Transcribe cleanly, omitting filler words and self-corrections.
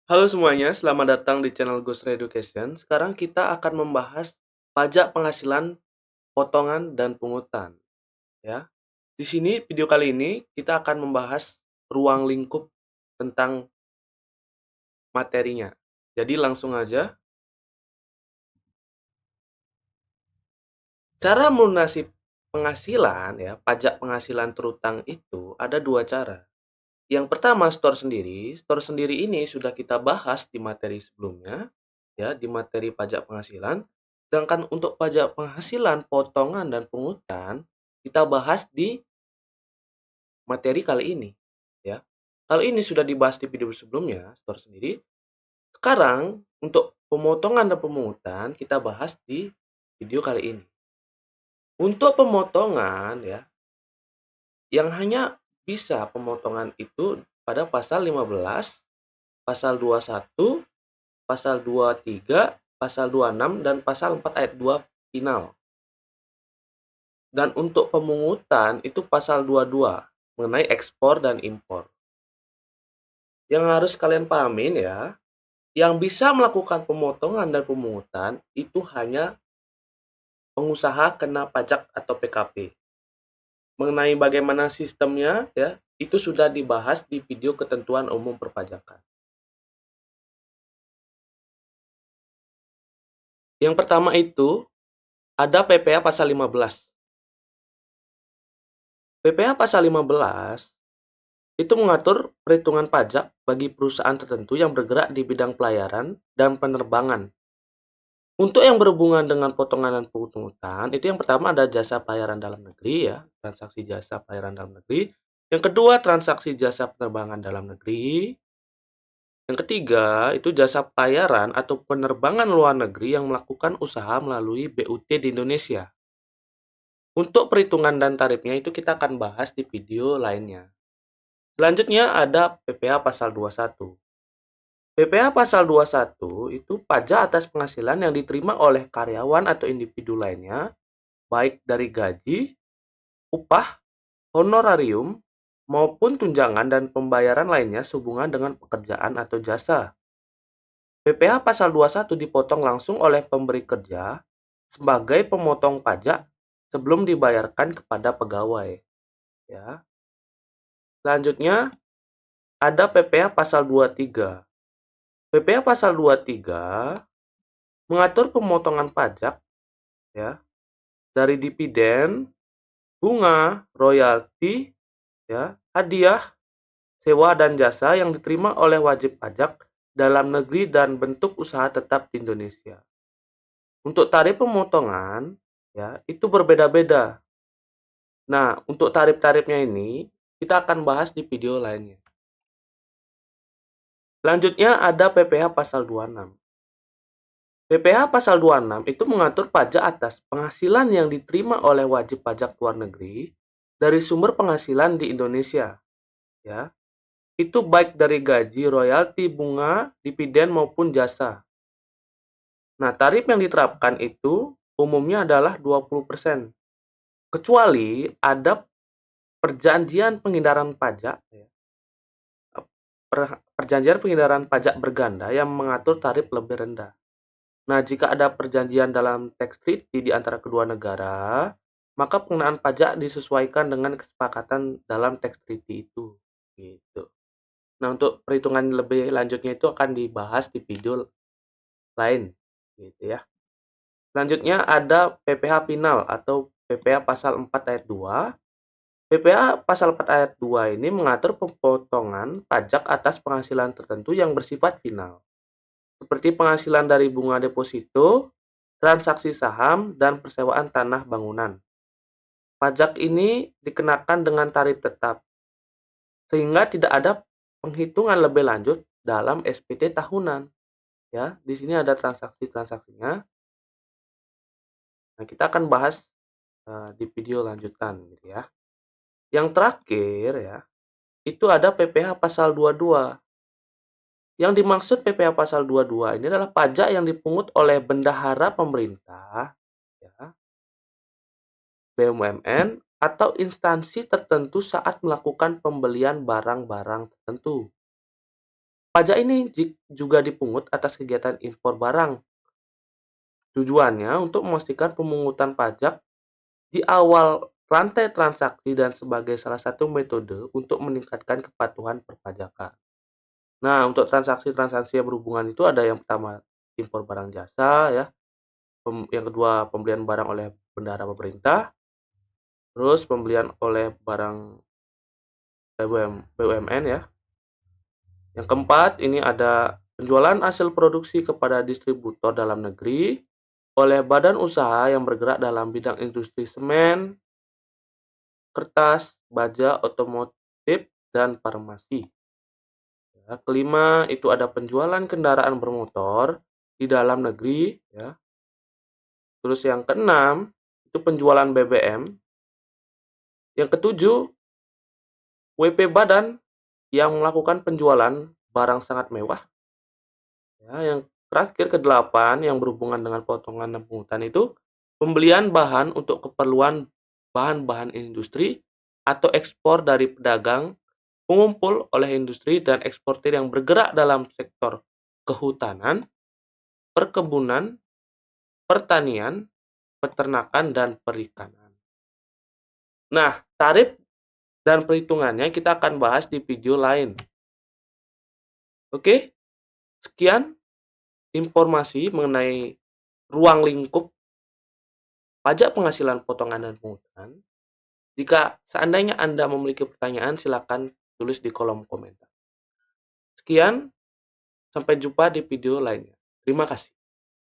Halo semuanya, selamat datang di channel Ghost Education. Sekarang kita akan membahas pajak penghasilan, potongan, dan pungutan. Ya, di sini video kali ini kita akan membahas ruang lingkup tentang materinya. Jadi langsung aja. Cara melunasi penghasilan, ya, pajak penghasilan terutang itu ada dua cara. Yang pertama, store sendiri. Store sendiri ini sudah kita bahas di materi sebelumnya, ya, di materi pajak penghasilan. Sedangkan untuk pajak penghasilan, potongan, dan pungutan, kita bahas di materi kali ini, ya. Kalau ini sudah dibahas di video sebelumnya, store sendiri. Sekarang, untuk pemotongan dan pemungutan, kita bahas di video kali ini. Untuk pemotongan, ya, yang hanya bisa pemotongan itu pada pasal 15, pasal 21, pasal 23, pasal 26, dan pasal 4 ayat 2 final. Dan untuk pemungutan itu pasal 22 mengenai ekspor dan impor. Yang harus kalian pahamin, ya, yang bisa melakukan pemotongan dan pemungutan itu hanya pengusaha kena pajak atau PKP. Mengenai bagaimana sistemnya, ya, itu sudah dibahas di video ketentuan umum perpajakan. Yang pertama itu ada PPh pasal 15. PPh pasal 15 itu mengatur perhitungan pajak bagi perusahaan tertentu yang bergerak di bidang pelayaran dan penerbangan. Untuk yang berhubungan dengan potongan dan pungutan, itu yang pertama ada jasa pelayaran dalam negeri, ya, transaksi jasa pelayaran dalam negeri. Yang kedua, transaksi jasa penerbangan dalam negeri. Yang ketiga, itu jasa pelayaran atau penerbangan luar negeri yang melakukan usaha melalui BUT di Indonesia. Untuk perhitungan dan tarifnya itu kita akan bahas di video lainnya. Selanjutnya ada PPh pasal 21. PPh pasal 21 itu pajak atas penghasilan yang diterima oleh karyawan atau individu lainnya, baik dari gaji, upah, honorarium, maupun tunjangan dan pembayaran lainnya sehubungan dengan pekerjaan atau jasa. PPh pasal 21 dipotong langsung oleh pemberi kerja sebagai pemotong pajak sebelum dibayarkan kepada pegawai. Ya. Selanjutnya ada PPh pasal 23. PPh pasal 23 mengatur pemotongan pajak, ya, dari dividen, bunga, royalti, ya, hadiah, sewa dan jasa yang diterima oleh wajib pajak dalam negeri dan bentuk usaha tetap di Indonesia. Untuk tarif pemotongan, ya, itu berbeda-beda. Nah, untuk tarif-tarifnya ini kita akan bahas di video lainnya. Selanjutnya ada PPh pasal 26. PPh pasal 26 itu mengatur pajak atas penghasilan yang diterima oleh wajib pajak luar negeri dari sumber penghasilan di Indonesia, ya. Itu baik dari gaji, royalti, bunga, dividen maupun jasa. Nah, tarif yang diterapkan itu umumnya adalah 20%. Kecuali ada perjanjian penghindaran pajak, ya. Perjanjian penghindaran pajak berganda yang mengatur tarif lebih rendah. Nah, jika ada perjanjian dalam tax treaty di antara kedua negara, maka pengenaan pajak disesuaikan dengan kesepakatan dalam tax treaty itu. Gitu. Nah, untuk perhitungan lebih lanjutnya itu akan dibahas di video lain, gitu ya. Selanjutnya ada PPh final atau PPh pasal 4 ayat 2. PPh pasal 4 ayat 2 ini mengatur pemotongan pajak atas penghasilan tertentu yang bersifat final, seperti penghasilan dari bunga deposito, transaksi saham, dan persewaan tanah bangunan. Pajak ini dikenakan dengan tarif tetap, sehingga tidak ada penghitungan lebih lanjut dalam SPT tahunan. Ya, di sini ada transaksi-transaksinya. Nah, kita akan bahas di video lanjutan, gitu ya. Yang terakhir, ya, itu ada PPh pasal 22. Yang dimaksud PPh pasal 22 ini adalah pajak yang dipungut oleh bendahara pemerintah, ya, BUMN, atau instansi tertentu saat melakukan pembelian barang-barang tertentu. Pajak ini juga dipungut atas kegiatan impor barang. Tujuannya untuk memastikan pemungutan pajak di awal rantai transaksi dan sebagai salah satu metode untuk meningkatkan kepatuhan perpajakan. Nah, untuk transaksi-transaksi yang berhubungan itu ada yang pertama impor barang jasa ya, yang kedua pembelian barang oleh bendahara pemerintah, terus pembelian oleh barang BUMN ya. Yang keempat, ini ada penjualan hasil produksi kepada distributor dalam negeri oleh badan usaha yang bergerak dalam bidang industri semen, kertas, baja, otomotif, dan farmasi. Ya, kelima, itu ada penjualan kendaraan bermotor di dalam negeri. Ya. Terus yang keenam, itu penjualan BBM. Yang ketujuh, WP badan yang melakukan penjualan barang sangat mewah. Ya, yang terakhir kedelapan yang berhubungan dengan potongan dan pungutan itu pembelian bahan untuk keperluan bahan-bahan industri atau ekspor dari pedagang, pengumpul oleh industri dan eksportir yang bergerak dalam sektor kehutanan, perkebunan, pertanian, peternakan, dan perikanan. Nah, tarif dan perhitungannya kita akan bahas di video lain. Oke, sekian informasi mengenai ruang lingkup pajak penghasilan potongan dan pungutan. Jika seandainya Anda memiliki pertanyaan, silakan tulis di kolom komentar. Sekian, sampai jumpa di video lainnya. Terima kasih.